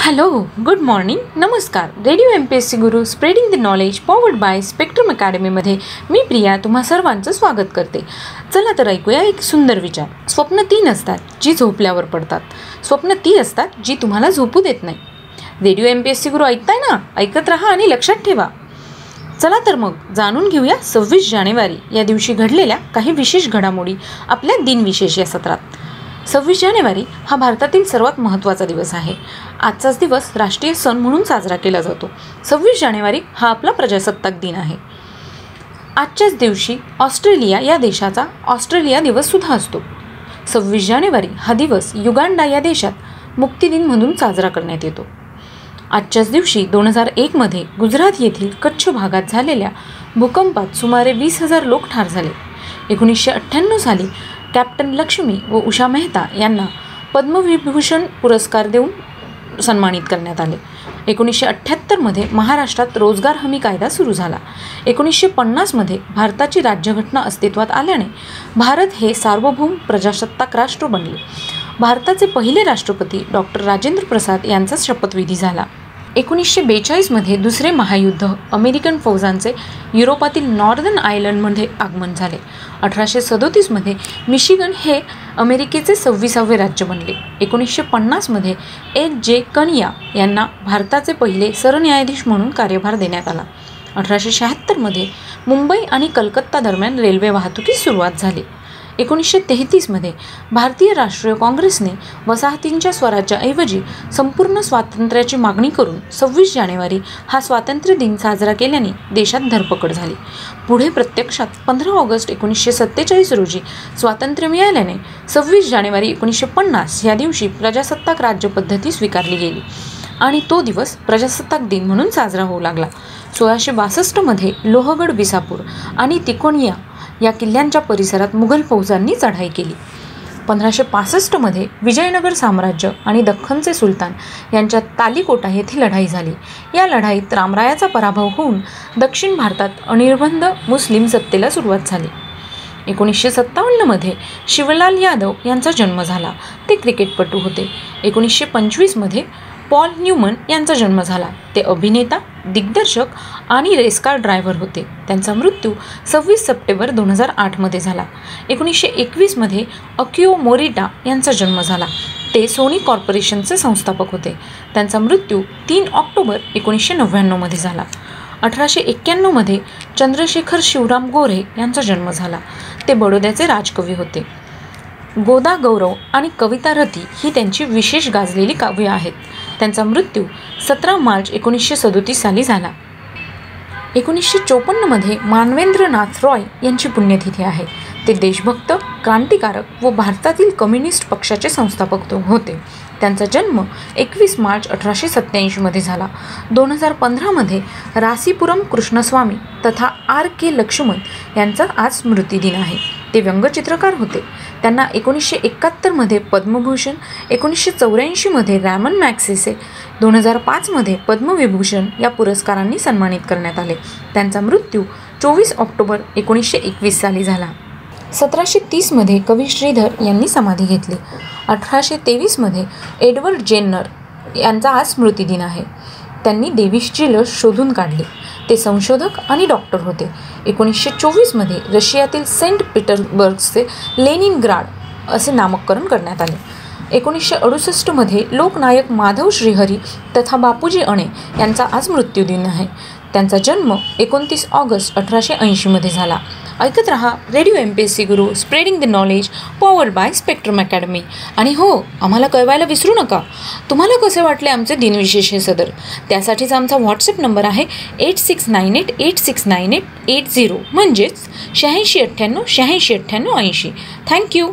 Hello, good morning, नमस्कार. Radio MPSC guru spreading the knowledge powered by spectrum अकॅडमीमध्ये मी प्रिया तुम्हा सर्वांचं स्वागत करते. चला तर ऐकूया एक सुंदर विचार. स्वप्न 3 असतात जी झोपल्यावर पडतात. स्वप्न ती असतात जी तुम्हाला झोपू देत नाही. रेडिओ MPSC गुरु ऐकताय ना? ऐकत राहा आणि लक्षात ठेवा. चला तर मग जाणून घेऊया 26 जानेवारी या दिवशी घडलेल्या काही विशेष घडामोडी आपल्या दिनविशेष या सत्रात. 26 जानेवारी हा भारतातील सर्वात महत्त्वाचा दिवस आहे. आजचाच दिवस राष्ट्रीय सण म्हणून साजरा केला जातो. 26 जानेवारी हा आपला प्रजासत्ताक दिन आहे. आजच्याच दिवशी ऑस्ट्रेलिया या देशाचा ऑस्ट्रेलिया दिवससुद्धा असतो. 26 जानेवारी हा दिवस युगांडा या देशात मुक्तीदिन म्हणून साजरा करण्यात येतो. आजच्याच दिवशी 2001मध्ये गुजरात येथील कच्छ भागात झालेल्या भूकंपात सुमारे 20,000 लोक ठार झाले. 1998 साली कॅप्टन लक्ष्मी व उषा मेहता यांना पद्मविभूषण पुरस्कार देऊन सन्मानित करण्यात आले. 1978मध्ये महाराष्ट्रात रोजगार हमी कायदा सुरू झाला. 1950मध्ये भारताची राज्यघटना अस्तित्वात आल्याने भारत हे सार्वभौम प्रजासत्ताक राष्ट्र बनले. भारताचे पहिले राष्ट्रपती डॉक्टर राजेंद्र प्रसाद यांचा शपथविधी झाला. 1942मध्ये दुसरे महायुद्ध अमेरिकन फौजांचे युरोपातील नॉर्दर्न आयर्लंडमध्ये आगमन झाले. 1837मध्ये मिशिगन हे अमेरिकेचे 26वे राज्य बनले. 1950मध्ये J. कनिया यांना भारताचे पहिले सरन्यायाधीश म्हणून कार्यभार देण्यात आला. 1876मध्ये मुंबई आणि कलकत्ता दरम्यान रेल्वे वाहतुकीस सुरुवात झाली. 1933मध्ये भारतीय राष्ट्रीय काँग्रेसने वसाहतींच्या स्वराज्याऐवजी संपूर्ण स्वातंत्र्याची मागणी करून 26 जानेवारी हा स्वातंत्र्य दिन साजरा केल्याने देशात धरपकड झाली. पुढे प्रत्यक्षात 15 ऑगस्ट 1947 रोजी स्वातंत्र्य मिळाल्याने 26 जानेवारी 1950 या दिवशी प्रजासत्ताक राज्यपद्धती स्वीकारली गेली आणि तो दिवस प्रजासत्ताक दिन म्हणून साजरा होऊ लागला. 1662मध्ये लोहगड, विसापूर आणि तिकोनिया या किल्ल्यांच्या परिसरात मुघल फौजांनी चढाई केली. 1565मध्ये विजयनगर साम्राज्य आणि दख्खनचे सुलतान यांच्यात तालिकोटा येथे लढाई झाली. या लढाईत रामरायाचा पराभव होऊन दक्षिण भारतात अनिर्बंध मुस्लिम सत्तेला सुरुवात झाली. 1957मध्ये शिवलाल यादव यांचा जन्म झाला. ते क्रिकेटपटू होते. 1925मध्ये पॉल न्यूमन यांचा जन्म झाला. ते अभिनेता, दिग्दर्शक आणि रेसकार ड्रायव्हर होते. त्यांचा मृत्यू 26 सप्टेंबर 2008मध्ये झाला. 1921मध्ये अकियो मोरिटा यांचा जन्म झाला. ते सोनी कॉर्पोरेशनचे संस्थापक होते. त्यांचा मृत्यू 3 ऑक्टोबर 1999मध्ये झाला. 1891मध्ये चंद्रशेखर शिवराम गोरे यांचा जन्म झाला. ते बडोद्याचे राजकवी होते. गोदा गौरव आणि कविता रती ही त्यांची विशेष गाजलेली काव्ये आहेत. त्यांचा मृत्यू 17 मार्च 1937 साली झाला. 1954मध्ये मानवेंद्रनाथ रॉय यांची पुण्यतिथी आहे. ते देशभक्त, क्रांतिकारक व भारतातील कम्युनिस्ट पक्षाचे संस्थापक होते. त्यांचा जन्म 21 मार्च 1887मध्ये झाला. 2015मध्ये रासीपुरम कृष्णस्वामी तथा R.K. लक्ष्मण यांचा आज स्मृतिदिन आहे. ते व्यंगचित्रकार होते. त्यांना 1971मध्ये पद्मभूषण, 1984मध्ये रॅमन मॅग्सेसे, 2005मध्ये पद्मविभूषण या पुरस्कारांनी सन्मानित करण्यात आले. त्यांचा मृत्यू 24 ऑक्टोबर 1921 साली झाला. 1730मध्ये कवी श्रीधर यांनी समाधी घेतली. 1823मध्ये एडवर्ड जेन्नर यांचा आज स्मृतिदिन आहे. त्यांनी देवीची लस शोधून काढली. ते संशोधक आणि डॉक्टर होते. 1924मध्ये रशियातील सेंट पीटर्सबर्गचे लेनिनग्राड असे नामकरण करण्यात आले. 1968मध्ये लोकनायक माधव श्रीहरी तथा बापूजी अणे यांचा आज मृत्यूदिन आहे. त्यांचा जन्म 29 ऑगस्ट 1880मध्ये झाला. ऐकत रहा radio MPSC guru spreading the knowledge powered by spectrum academy. आणि हो, आम्हाला कळवायला विसरू नका तुम्हाला कसे वाटले आमचे दिनविशेष हे सदर. त्यासाठीच आमचा व्हॉट्सअप नंबर आहे 8698869880 म्हणजेच 8698869880. थँक्यू.